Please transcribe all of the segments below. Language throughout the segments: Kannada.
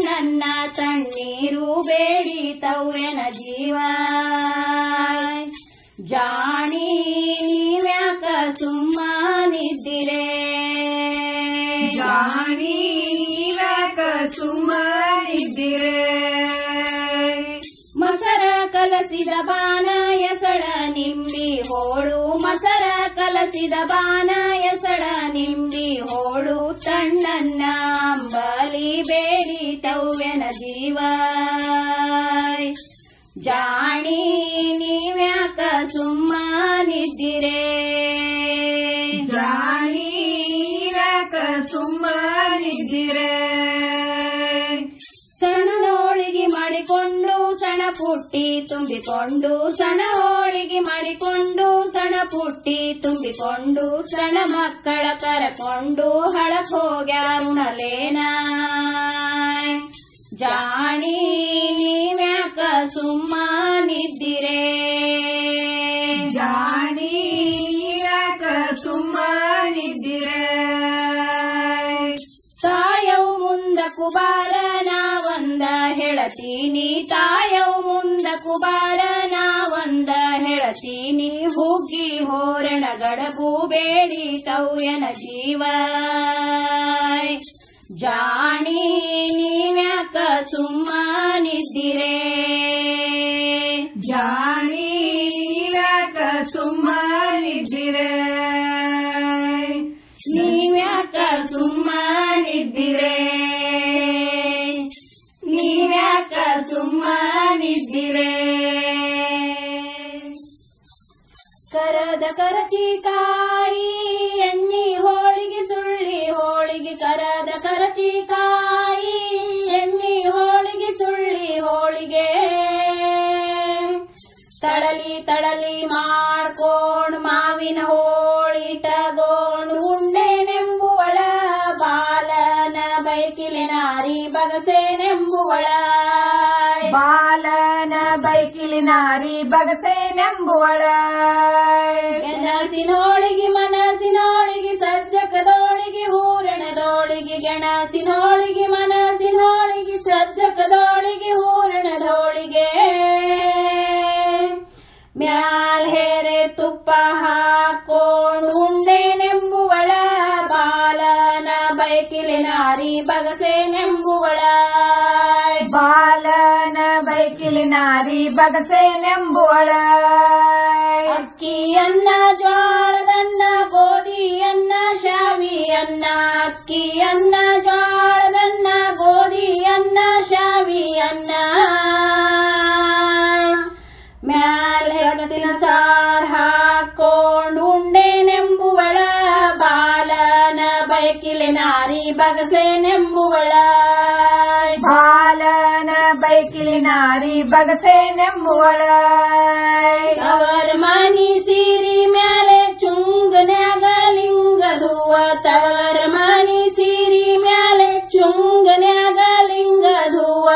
ತಣ್ಣನ್ನ ತಣ್ಣೀರು ಬೇಡಿತವ್ಯನ ಜೀವ ಜಾಣಿ ನೀವ್ಯಾಕ ಸುಮ್ಮನಿದ್ದಿರೆ ಜಾಣಿ ನೀವ್ಯಾಕ ಸುಮ್ಮನಿದ್ದಿರೆ ಮಸರ ಕಲಸಿದ ಬಾನ ಎಸಳ ನಿಂಬಿ ಹೋಳು ಮಸರ ಕಲಸಿದ ಬಾನ ಎಸಳ ನಿಂಬಿ ಹೋಳು ತಣ್ಣನ್ನ ಅಂಬಲಿ ಬೇಡಿತವ್ಯನ ಜೀವ ಜಾಣಿ ನೀವ್ಯಾಕ ಸುಮ್ಮನಿದ್ದಿರೆ ಜಾಣಿ ನೀವ್ಯಾಕ ಸುಮ್ಮನಿದ್ದಿರೆ ಸಣ್ಣ ಹೋಳಿಗೆ ಮಾಡಿಕೊಂಡು ಸಣ್ಣ ಪುಟ್ಟಿ ತುಂಬಿಕೊಂಡು ಸಣ್ಣ ಹೋಳಿಗೆ ಮಾಡಿಕೊಂಡು ಸಣ್ಣ ಪುಟ್ಟಿ ತುಂಬಿಕೊಂಡು ಸಣ್ಣ ಮಕ್ಕಳ ಕರಕೊಂಡು ಹಳಕ್ ಹೋಗ್ಯಾರುಣಲೇನ ಜಾಣಿ ನೀವ್ಯಾಕ ಸುಮ್ಮನಿದ್ದಿರೆ ಜಾಣಿ ನೀವ್ಯಾಕ ಸುಮ್ಮನಿದ್ದಿರೆ ತಾಯವು ಮುಂದಕ್ಕೂ ಬಾರ ನಾವಂದ ಹೇಳತೀನಿ ತಾಯವು ಮುಂದಕ್ಕೂ ಬಾರ ನಾವಂದ ಹೇಳತೀನಿ ಹುಗ್ಗಿ ಹೋರಣ ಗಡಬು ಬೇಡಿತವ್ಯನ ಜೀವ ಜಾಣಿ ನೀವ್ಯಾಕ ಸುಮ್ಮನಿದ್ದಿರೆ ಜಾಣಿ ನೀವ್ಯಾಕ ಸುಮ್ಮನಿದ್ದಿರೆ ನೀವ್ಯಾಕ ಸುಮ್ಮನಿದ್ದಿರೆ ನೀವ್ಯಾಕ ಸುಮ್ಮನಿದ್ದಿರೆ ಕರದ ಕರಚಿಕಾಯಿ ಎಣ್ಣಿ ಹೋಳಿಗೆ ಸುಳ್ಳಿ ಹೋಳಿಗೆ ಕರದ ಕರಚಿಕಾಯಿ ಎಣ್ಣಿ ಹೋಳಿಗೆ ಸುಳ್ಳಿ ಹೋಳಿಗೆ ತಡಲಿ ತಡಲಿ ಮಾಡ್ಕೊಂಡ್ ಮಾವಿನ ಹೋಳಿಟಗೊಂಡು ಉಂಡೆ ನೆಂಬುವಳ ಬಾಲನ ಬೈಕಿಲೆ ನಾರಿ ಬಗಸೆ ನೆಂಬುವಳ ಬಾಲನ ಬೈಕಿಲಿ ನಾರಿ ಬಗಸೆ ನೆಂಬುವಳ ಗೆಣಸಿನೋಳಿಗೆ ಮನಸ್ಸಿನೋಳಿಗೆ ಸಜ್ಜಕದೋಳಿಗೆ ಹೂರಣದೋಳಿಗೆ ಗೆಣಸಿನೋಳಿಗೆ ಮನಸ್ಸಿನೋಳಿಗೆ ಸಜ್ಜಕದೋಳಿಗೆ ಹೂರಣದೋಳಿಗೆ ಮ್ಯಾಲ್ ಹೇರೆ ತುಪ್ಪ ಹಾಕೊಂಡು ಉಂಡೆ ನೆಂಬುವಳ ಬಾಲನ ಬೈಕಿಲೆ ನಾರಿ ಬಗಸೆ ನೆಂಬುವಳ ಬಾಲನ ಬೈಕಿಲಿ ನಾರಿ ಬಗಸೆ ನೆಂಬುವಳ ಅಕ್ಕಿಯನ್ನ ಜೋಳದನ್ನ ಗೋಧಿಯನ್ನ ಶಾವಿಯನ್ನ ಅಕ್ಕಿಯನ್ನ ಜೋಳದನ್ನ ಗೋಧಿಯನ್ನ ಶಾವಿಯನ್ನ ಮ್ಯಾಲ್ ಹೆಗಟಿನ ಸಾರ್ ಹಾಕೊಂಡು ಉಂಡೆ ನೆಂಬುವಳ ಬಾಲನ ಬೈಕಿಲೆ ನಾರಿ ಬಗಸೆ ನೆಂಬುವಳ ಬಾಲನ ಬೈಕಿಲಿ ನಾರಿ ಬಗಸೆ ನೆಂಬುವಳ ಅವರ ಮನಿ ಸೀರಿ ಮ್ಯಾಲೆ ಚುಂಗನ್ಯಾಗ ಲಿಂಗದುವ ತವರ ಮನಿ ಸೀರಿ ಮ್ಯಾಲೆ ಚುಂಗನ್ಯಾಗ ಲಿಂಗದುವ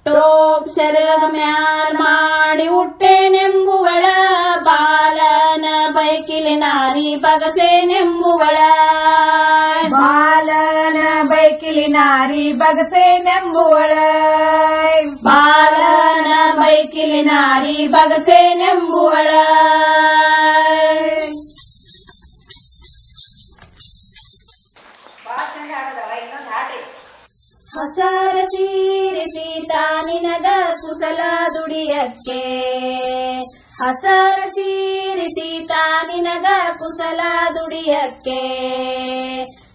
ಟೋಪ್ ಸೆರಗ ಮ್ಯಾಲ್ ಮಾಡಿ ಉಟ್ಟೆ ನೆಂಬುವಳ ಬಾಲನ ಬೈಕಿಲೆ ನಾರಿ ಬಗಸೆ ನೆಂಬುವಳ ಬಾಲನ ಬೈಕಿಲಿ ನಾರಿ ಬಗಸೆ ನೆಂಬುವಳ ಬಾಲನ ಬೈಕಿಲೆ ನಾರಿ ಬಗಸೆ ನೆಂಬುವಳ ಹಸರ ಸೀರೆ ಸೀತಾ ನಿನಗ ಕುಸಲ ದುಡಿಯಕ್ಕೆ ಹಸರ ಸೀರೆ ಸೀತಾ ನಿನಗ ಕುಸಲ ದುಡಿಯಕ್ಕೆ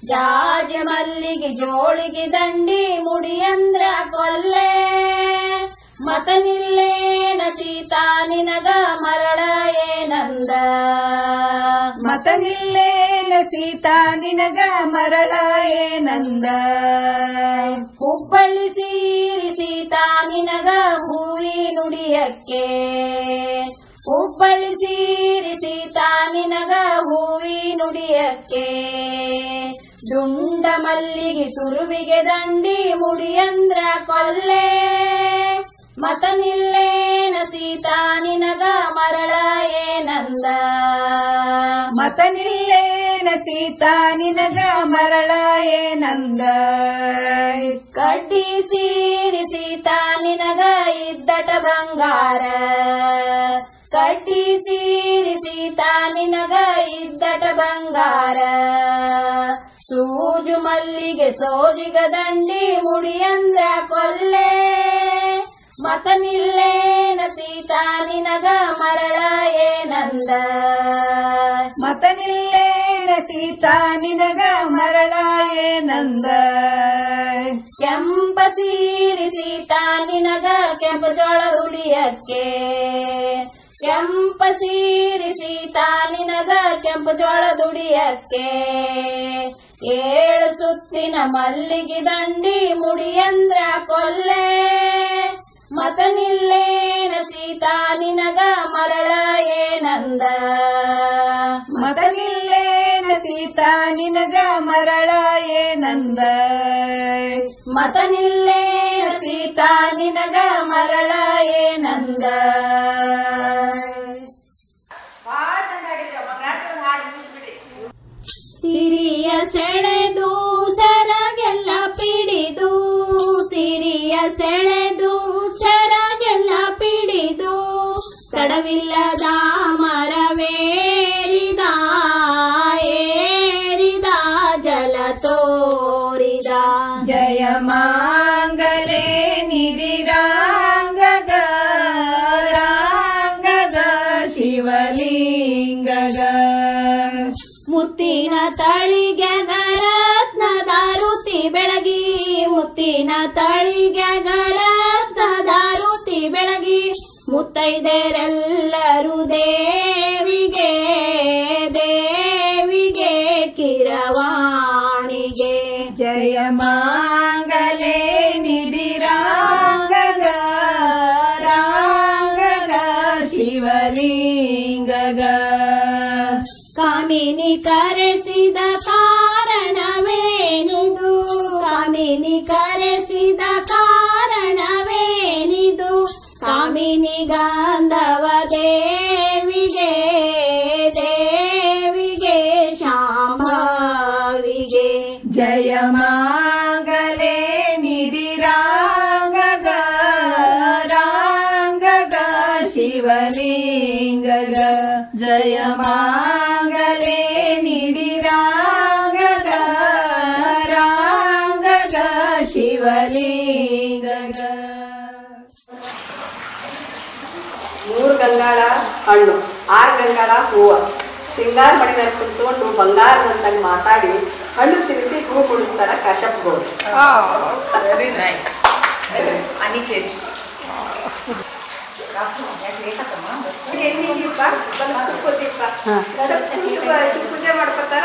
ಜಾಜ ಮಲ್ಲಿಗೆ ಜೋಳಿಗೆ ದಂಡಿ ಮುಡಿಯಂದ್ರ ಕೊಲ್ಲೆ ಮತ ನಿಲ್ಲೇನ ಸೀತಾ ನಿನಗ ಮರಳ ಏನಂದ ಮತ ನಿಲ್ಲೇನ ಸೀತಾ ನಿನಗ ಮರಳ ಏನಂದ ಹುಬ್ಬಳ್ಳಿ ಸೀರೆ ಸೀತಾ ನಿನಗ ಹೂವಿ ನುಡಿಯಕ್ಕೆ ಹುಬ್ಬಳ್ಳಿ ಸೀರೆ ಸೀತಾ ನಿನಗ ಹೂವಿ ನುಡಿಯಕ್ಕೆ ದುಂಡ ಮಲ್ಲಿಗೆ ತುರುವಿಗೆ ದಂಡಿ ಮುಡಿಯಂದ್ರ ಕೊಲ್ಲೆ ಮತ ನಿಲ್ಲೇನ ಸೀತಾ ನಿನಗ ಮರಳ ಏನಂದ ಮತ ನಿಲ್ಲೇನ ಸೀತಾ ನಿನಗ ಮರಳ ಏನಂದ ಕಡ್ಡಿ ಸೀರಿ ಸೀತಾ ನಿನಗ ಇದ್ದಟ ಬಂಗಾರ ಕಡ್ಡಿ ಸೀರಿ ಸೀತಾ ನಿನಗ ಇದ್ದಟ ಬಂಗಾರ ಸೂಜು ಮಲ್ಲಿಗೆ ಸೋಜಿಗ ದಂಡಿ ಮುಡಿಯಂದ್ರ ಕೊಲ್ಲೆ ಮತ ನಿಲ್ಲೇನ ಸೀತಾ ನಿನಗ ಮರಳ ಏನಂದ ಮತ ನಿಲ್ಲೇನ ಸೀತಾ ನಿನಗ ಮರಳ ಏನಂದ ಕೆಂಪ ಸೀರಿ ಸೀತಾ ನಿನಗ ಕೆಂಪ ಜೋಳ ದುಡಿಯಕ್ಕೆ ಕೆಂಪ ಸೀರಿ ಸೀತಾ ನಿನಗ ಕೆಂಪ ಜೋಳ ದುಡಿಯಕ್ಕೆ ಏಳು ಸುತ್ತಿನ ಮಲ್ಲಿಗೆ ದಂಡಿ ಮುಡಿಯಂದ್ರ ಕೊಲ್ಲೆ ಮತ ನಿಲ್ಲೇನ ಸೀತಾ ನಿನಗ ಮರಳ ಏನಂದ ಮತ ನಿಲ್ಲೇನ ಸೀತಾ ನಿನಗ ಮರಳ ಏನಂದ ಮತ ನಿಲ್ಲೇನ ಸೀತಾ ನಿನಗ ಮರಳ ಏನಂದ ಸಿರಿಯ ಸೆಳೆದು ಸರಗೆಲ್ಲ ಪಿಡಿದು ಸಿರಿಯ ಸೆಳೆದು ಸರಗೆಲ್ಲ ಪಿಡಿದು ತಡವಿಲ್ಲದ ಮರವೇರಿದ ಏರಿದ ಜಲ ತೋರಿದ ಜಯ ಮಾಂಗಲೆ ನಿರಿರಾಂಗಗ ರಾಂಗಗ ಶಿವಲಿಂಗಗ ಮುತ್ತಿನ ತಳಿಗೆಗ ರತ್ನದ ರುತಿ ಬೆಳಗಿ ಮುತ್ತಿನ ತಳಿಗೆಗ ರತ್ನದ ರುತಿ ಬೆಳಗಿ ಮುತ್ತೈದೆರೆಲ್ಲರೂ ದೇವಿಗೆ ದೇವಿಗೆ ಕಿರವಾಣಿಗೆ ಜಯ ಮಾಂಗಲೆ ನಿರಿರಾಂಗಗ ರಾಂಗಗ ಶಿವಲಿಂಗಗ ಕಾಮಿನಿ ಕರೆಸಿದ ಕಾರಣವೇನಿದು ಕಾಮಿನಿ ಕರೆಸಿದ ಕಾರಣವೇನಿದು ಕಾಮಿನಿ ಗಾಂಧವ ದೇವಿಗೆ ದೇವಿಗೆ ಶಾಂಭವಿಗೆ ಜಯ ಮಾಂಗಲೆ ನಿರಿರಾಂಗಗ ರಾಂಗಗ ಶಿವಲಿಂಗಗ ಜಯ ಮಾಂಗಲೆ ನಿರಿರಾಂಗಗ ರಾಂಗಗ ಶಿವಲಿಂಗಗ 3 ಗಂಗಾಳ ಹಣ್ಣು 6 ಗಂಗಾಳ ಹೂವು ಸಿಂಗಾರ ಮಡಿ ಮೇಲೆ ಕುತ್ಕೊಂಡು ಬಂಗಾರದಂತಾಗಿ ಮಾತಾಡಿ ಹಣ್ಣು ತಿನ್ನಿಸಿ ಹೂ ಕುಡಿಸ್ತಾರ ಕಶ್ಯಪ್ಗಳು. Very nice. ಅನಿಕೇತ್ ಪೂಜೆ ಮಾಡ್ಕೊತಾರ